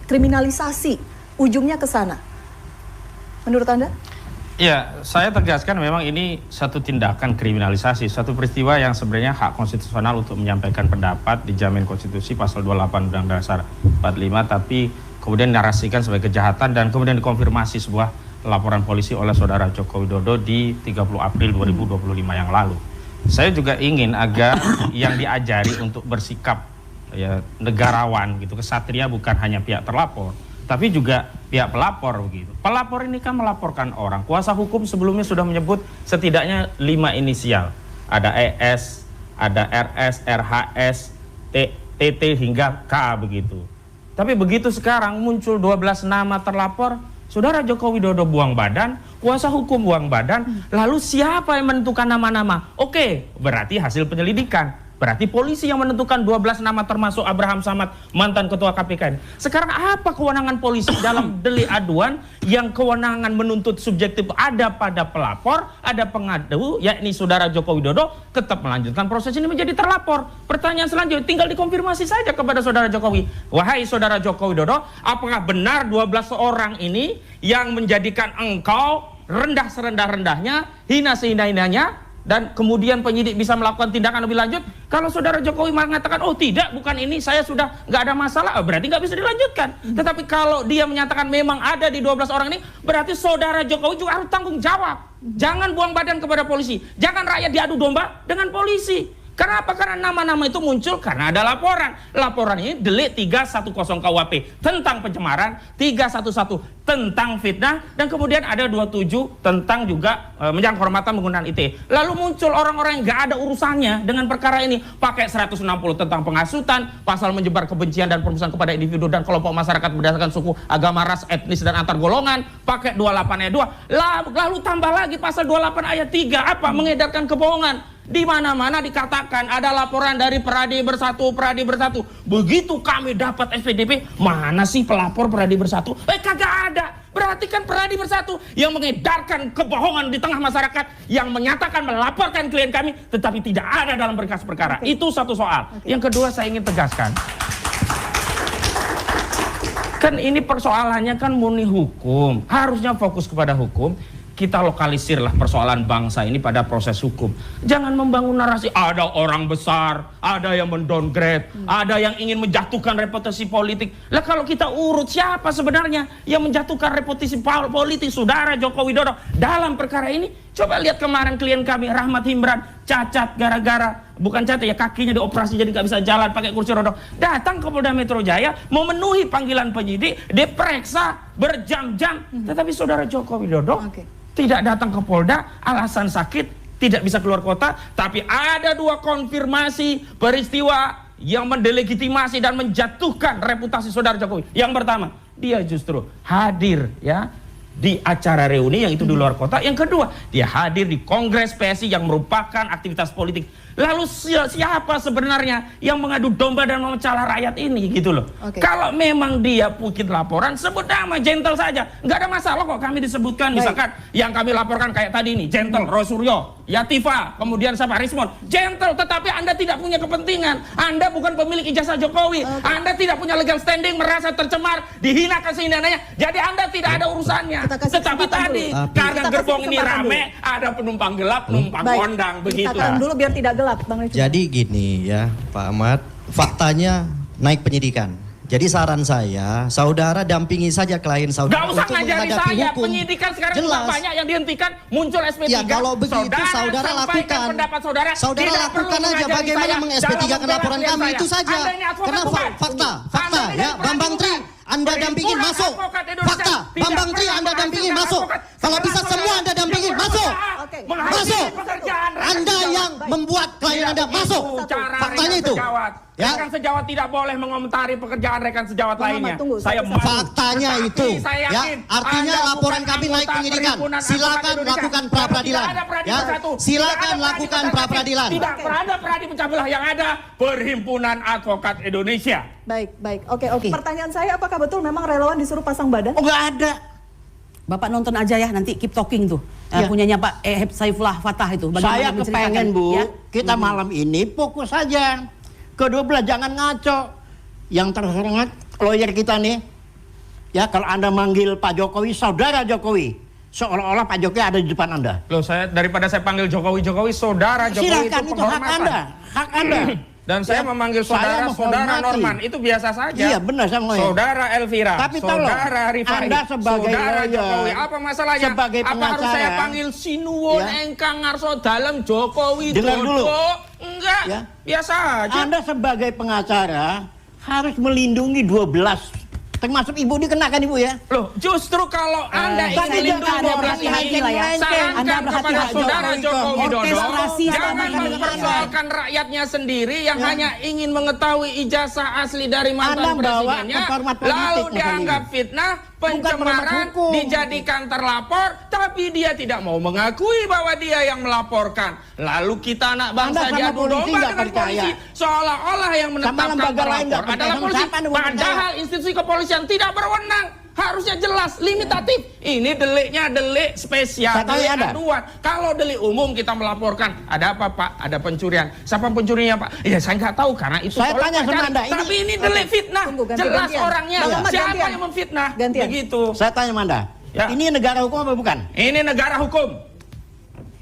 kriminalisasi, ujungnya ke sana. Menurut Anda? Ya, saya tegaskan memang ini satu tindakan kriminalisasi, satu peristiwa yang sebenarnya hak konstitusional untuk menyampaikan pendapat dijamin konstitusi pasal 28 Undang-Undang Dasar 45, tapi kemudian narasikan sebagai kejahatan dan kemudian dikonfirmasi sebuah laporan polisi oleh saudara Joko Widodo di 30 April 2025 yang lalu. Saya juga ingin agar yang diajari untuk bersikap ya negarawan gitu, kesatria bukan hanya pihak terlapor, tapi juga pihak pelapor begitu. Pelapor ini kan melaporkan orang. Kuasa hukum sebelumnya sudah menyebut setidaknya 5 inisial. Ada ES, ada RS, RHS, TT hingga K begitu. Tapi begitu sekarang muncul 12 nama terlapor, saudara Joko Widodo buang badan, kuasa hukum buang badan, lalu siapa yang menentukan nama-nama? Oke, berarti hasil penyelidikan. Berarti polisi yang menentukan 12 nama termasuk Abraham Samad, mantan ketua KPK. Sekarang apa kewenangan polisi dalam delik aduan yang kewenangan menuntut subjektif ada pada pelapor, ada pengadu, yakni saudara Joko Widodo, tetap melanjutkan proses ini menjadi terlapor. Pertanyaan selanjutnya tinggal dikonfirmasi saja kepada saudara Jokowi. Wahai saudara Joko Widodo, apakah benar 12 orang ini yang menjadikan engkau rendah serendah-rendahnya, hina sehina-hinanya, dan kemudian penyidik bisa melakukan tindakan lebih lanjut? Kalau saudara Jokowi mengatakan, oh tidak, bukan ini, saya sudah nggak ada masalah, berarti nggak bisa dilanjutkan. Tetapi kalau dia menyatakan memang ada di 12 orang ini, berarti saudara Jokowi juga harus tanggung jawab. Jangan buang badan kepada polisi, jangan rakyat diadu domba dengan polisi. Kenapa? Karena nama-nama itu muncul karena ada laporan. Laporan ini delik 310 KUHP tentang pencemaran, 311 tentang fitnah, dan kemudian ada 27 tentang juga menjaga kehormatan menggunakan ITE. Lalu muncul orang-orang yang nggak ada urusannya dengan perkara ini, pakai 160 tentang penghasutan, pasal menyebar kebencian dan permusuhan kepada individu dan kelompok masyarakat berdasarkan suku, agama, ras, etnis, dan antar golongan, pakai 28 ayat 2, lalu tambah lagi pasal 28 ayat 3, apa? Mengedarkan kebohongan. Di mana-mana dikatakan ada laporan dari Peradi Bersatu, Peradi Bersatu. Begitu kami dapat SPDP, mana sih pelapor Peradi Bersatu? Kagak ada. Berarti kan Peradi Bersatu yang mengedarkan kebohongan di tengah masyarakat, yang menyatakan melaporkan klien kami, tetapi tidak ada dalam berkas perkara. Itu satu soal. Yang kedua saya ingin tegaskan, kan ini persoalannya kan murni hukum, harusnya fokus kepada hukum. Kita lokalisirlah persoalan bangsa ini pada proses hukum. Jangan membangun narasi ada orang besar, ada yang mendowngrade, ada yang ingin menjatuhkan reputasi politik. Lah kalau kita urut siapa sebenarnya yang menjatuhkan reputasi politik saudara Joko Widodo dalam perkara ini? Coba lihat kemarin klien kami Rahmat Himran cacat gara-gara, bukan cacat ya, kakinya dioperasi jadi nggak bisa jalan pakai kursi roda. Datang ke Polda Metro Jaya memenuhi panggilan penyidik, diperiksa berjam-jam. Tetapi saudara Joko Widodo tidak datang ke Polda, alasan sakit, tidak bisa keluar kota. Tapi ada 2 konfirmasi peristiwa yang mendelegitimasi dan menjatuhkan reputasi saudara Jokowi. Yang pertama, dia justru hadir ya di acara reuni yang itu di luar kota. Yang kedua, dia hadir di Kongres PSI yang merupakan aktivitas politik. Lalu siapa sebenarnya yang mengadu domba dan memecah rakyat ini gitu loh. Kalau memang dia bikin laporan, sebut nama, gentle saja, nggak ada masalah kok kami disebutkan. Misalkan yang kami laporkan kayak tadi ini, gentle, Rosuryo, Yatifah, kemudian siapa, Rismon, gentle. Tetapi Anda tidak punya kepentingan, Anda bukan pemilik ijazah Jokowi, Anda tidak punya legal standing, merasa tercemar, dihina kesehindaannya, jadi Anda tidak ada urusannya. Tetapi tadi karena gerbong ini rame, ada penumpang gelap, penumpang kondang, begitu. Kita dulu biar tidak gelap. Jadi gini ya Pak Ahmad, faktanya naik penyidikan. Jadi saran saya, saudara dampingi saja klien saudara. Gak usah ngajari saya, penyidikan sekarang juga banyak yang dihentikan, muncul SP3. Ya kalau begitu saudara lakukan. Saudara lakukan aja bagaimana meng-SP3 kan laporan kami, itu saja. Karena fakta ya, Bambang Tri, Anda dampingin masuk. Fakta, Bambang Tri Anda dampingin masuk. Kalau bisa semua Anda dampingin masuk. Masuk. Anda yang membuat klien Anda masuk. Faktanya itu. Ya. Rekan sejawat tidak boleh mengomentari pekerjaan rekan sejawat lainnya. Saya faktanya itu. Ya, artinya laporan kami naik penyidikan. Silakan lakukan pra peradilan. Ya, silakan lakukan pra peradilan. Tidak ada peradi pecah belah, yang ada Perhimpunan Advokat Indonesia. Baik. Oke. Pertanyaan saya, apakah betul memang relawan disuruh pasang badan? Oh, nggak ada. Bapak nonton aja ya nanti Keep Talking tuh. Punyanya Pak Eheb Saifullah Fattah itu. Saya kepengen Bu, kita malam ini fokus saja. Kedua belah jangan ngaco. Yang terhormat lawyer kita nih, Ya, kalau Anda manggil Pak Jokowi saudara Jokowi, seolah-olah Pak Jokowi ada di depan Anda. Loh, daripada saya panggil Jokowi saudara Jokowi Silakan, itu itu hak penghormatan. Anda, hak Anda. Dan saya memanggil saya saudara menghormati. Norman itu biasa saja. Iya, benar, saya mengerti. Saudara Elvira, Tapi tolong, saudara Rifai, Anda sebagai saudara lawyer, Jokowi, apa masalahnya? sebagai apa harus pengacara, saya panggil sinuwun ya. engkang ngarso dalam Jokowi Dengar dulu. Enggak, Ya. biasa aja. Anda sebagai pengacara harus melindungi 12, termasuk ibu dikenakan ibu ya. Loh, justru kalau Anda ingin tapi melindungi jangan 12 berhati-hati ini, lah ya. sarankan Anda kepada berhati-hati. saudara Joko Widodo, Orkestrasi jangan sama dengan mempersoalkan rakyatnya sendiri yang hanya ingin mengetahui ijazah asli dari mantan Anda bawa presidennya, ke format politik, lalu Mas dianggap Ali. fitnah, Bukan pencemaran, format hukum. dijadikan terlapor, tapi dia tidak mau mengakui bahwa dia yang melaporkan. Lalu kita anak bangsa Anda sama diadu polisi domba nggak dengan percaya? polisi, seolah-olah yang menetapkan lembaga lain nggak pelapor percaya, adalah sama polisi. siapa Anda mau percaya? Padahal institusi kepolisian tidak berwenang. Harusnya jelas, limitatif. Ini deliknya delik spesial, Saya tanya delik Anda. aduan. Kalau delik umum kita melaporkan, ada apa Pak? Ada pencurian. Siapa pencurinya Pak? Ya saya nggak tahu karena itu Saya tolong tanya sama cari. Anda, Tapi ini delik fitnah. Tunggu, Jelas gantian. orangnya. Bang Ahmad, Siapa gantian. yang memfitnah? Gantian. Begitu. Saya tanya sama Anda, Ya. ini negara hukum apa bukan? Ini negara hukum.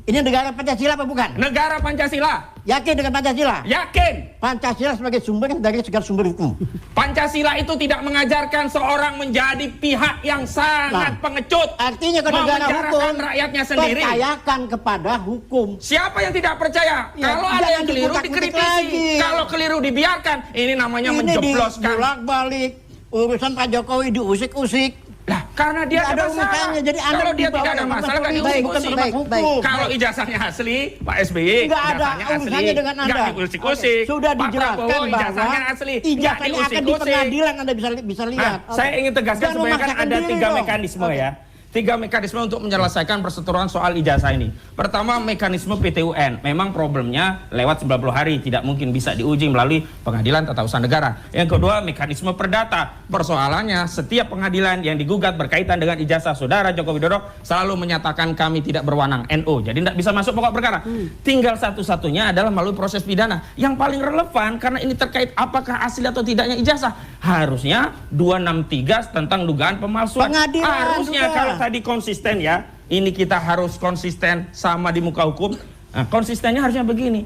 Ini negara Pancasila apa bukan? Negara Pancasila. Yakin dengan Pancasila? Yakin. Pancasila sebagai sumber dari segala sumber hukum. Pancasila itu tidak mengajarkan seorang menjadi pihak yang sangat Nah, pengecut. Artinya ke negara hukum, memenjarakan rakyatnya sendiri. percayakan kepada hukum. Siapa yang tidak percaya? Ya, Kalau ada jangan yang keliru dikutak-kutik dikritisi. lagi. Kalau keliru dibiarkan. Ini namanya Ini menjebloskan. bolak-balik urusan Pak Jokowi diusik-usik. Lah, karena dia Nggak ada ada masalah. urusannya, jadi Anda Kalau dia dibawa tidak ada ke masalah, nggak politik, bukan diusik-usik. tempat hukum. Kalau ijazahnya asli, Pak SBY, Nggak ada ijazahnya asli. urusannya dengan Anda. Nggak diusik-usik. Sudah Pak dijelaskan Prabowo, bahwa ijazahnya asli. Nggak ijazahnya akan di diusik-usik. pengadilan Anda bisa lihat. Nah, saya ingin tegaskan Jangan supaya kan memaksakan ada diri 3 dong. mekanisme ya. 3 mekanisme untuk menyelesaikan perseteruan soal ijazah ini. Pertama, mekanisme PT-UN. Memang problemnya lewat 90 hari, tidak mungkin bisa diuji melalui pengadilan tata usaha negara. Yang kedua, mekanisme perdata. Persoalannya, setiap pengadilan yang digugat berkaitan dengan ijazah saudara Joko Widodo selalu menyatakan kami tidak berwenang, NO. Jadi tidak bisa masuk pokok perkara. Tinggal satu-satunya adalah melalui proses pidana. Yang paling relevan, karena ini terkait apakah asli atau tidaknya ijazah, harusnya 263 tentang dugaan pemalsuan. Pengadilan Harusnya juga. kalau tadi konsisten ya, ini kita harus konsisten sama di muka hukum. Nah, konsistennya harusnya begini.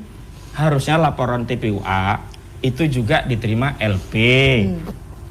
Harusnya laporan TPUA itu juga diterima LP.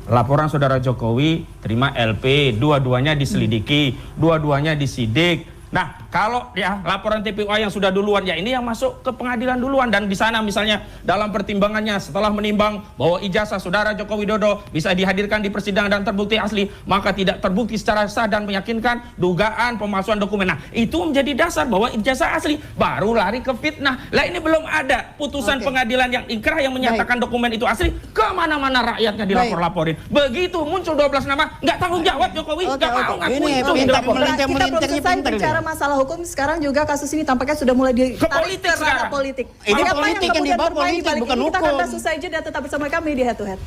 Laporan saudara Jokowi terima LP, dua-duanya diselidiki, dua-duanya disidik. Nah, kalau ya laporan TPUA yang sudah duluan, ya ini yang masuk ke pengadilan duluan. Dan di sana misalnya dalam pertimbangannya setelah menimbang bahwa ijazah saudara Joko Widodo bisa dihadirkan di persidangan dan terbukti asli, maka tidak terbukti secara sah dan meyakinkan dugaan pemalsuan dokumen. Nah, itu menjadi dasar bahwa ijazah asli, baru lari ke fitnah. Lah ini belum ada putusan pengadilan yang inkrah yang menyatakan dokumen itu asli, kemana-mana rakyatnya dilapor-laporin. Begitu muncul 12 nama, nggak tanggung jawab Jokowi, nggak mau ngaku Ini itu. pintar dilapor. Kita belum melintirnya selesai pintar bicara dia. masalah hukum, sekarang juga kasus ini tampaknya sudah mulai ditarik politik ke ranah sekarang. politik. Ini Siapa politik yang kemudian dibawa bermain di politik, balik bukan ini? Kita akan hukum. bahas usai jeda, tetap bersama kami di Head to Head.